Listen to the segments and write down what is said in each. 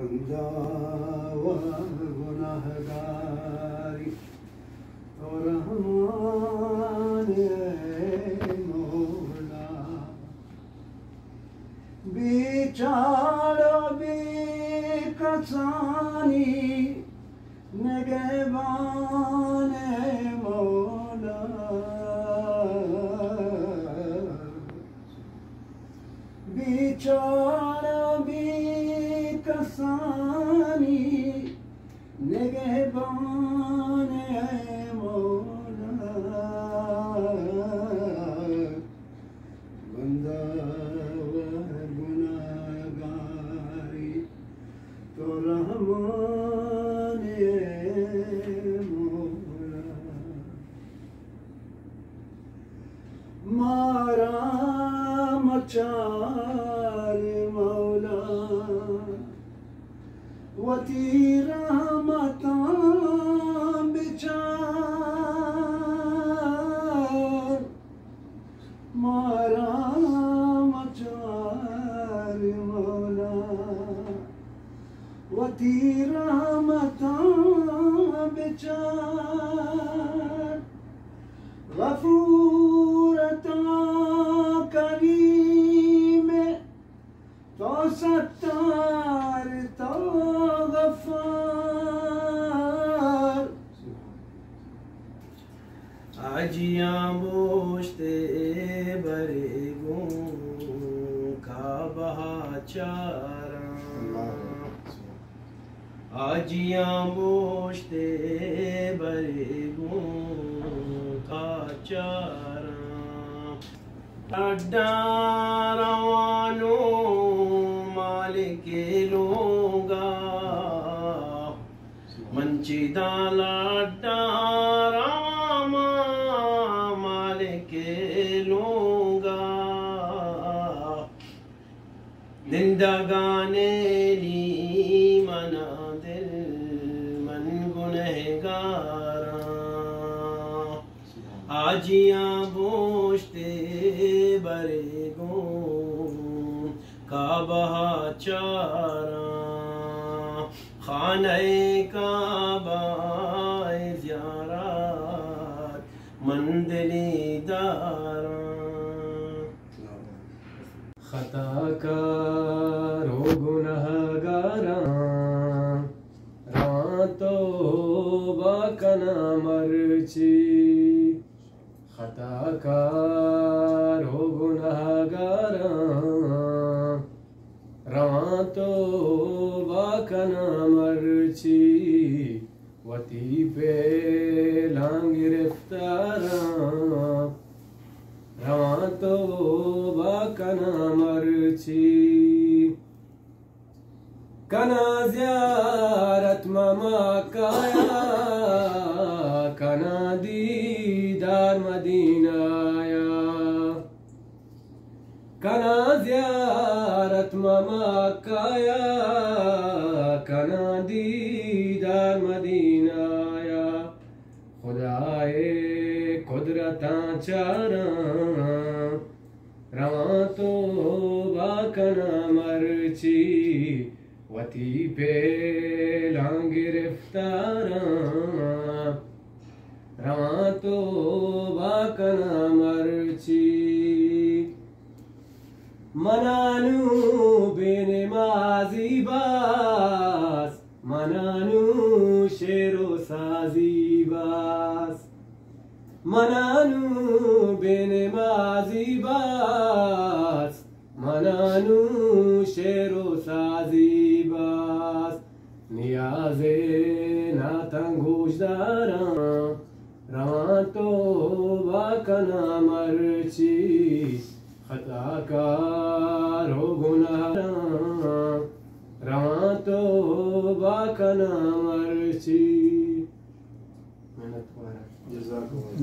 बंदा व गुनहगारी तो रहमान है मौला। बेचारा बेकसानी निगहबान है मौला। बेचारा बेकसानी निगहबान है मौला। बंदा व गुनहगारी तो रहमान है मौला। मारा मचार मौला वती रहमतां बिचार। मारा मचार मौला वती रहमतां बिचार। गफूर तो करीम तो सत्तार तो गफ्फार। आजियां बोझते बरे गूं का बहाचारा। आजियां बोझते बरे गूं का चारा। अड्डा रवानो मालिक लोगा मंचिदा लाड्डा रामा मालिक लोगा। जिंदगाने ली मना दिल मन गुनहगारा। आजियां बोझते बरे गूं का बहाचारा। खाने काबा ज़ियारत मंदिली दारा। खताकार हो गुनहगारा रातो बाकना मर्ची। खताकार हो गुनहगारा रातो बाकना मर्ची। वती पे लांग गिरफ्तारा रातो बाकना मर्ची। कना ज़ियारत ममा काया कना दीदार मदीनाया। कना ज़ियारत ममा काया कना दीदार मदीनाया। खुदाए कुदरतां चारा रवां तो बाकना मर्ची। वती पे लांग गिरफ्तारा रवां तो बाकना मर्ची। मनानू बेनमाज़ी बास मनानू शेरो साज़ी बास। मनानू बेनमाज़ी बास मनानू शेरो साज़ी बास। नियाज़े नाता गोशदारा रवां तो बाकना मर्ची। खताकार हो गुनहगारा रवां तो बाकना मर्ची।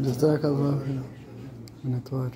जज़ाकल्लाह खैर।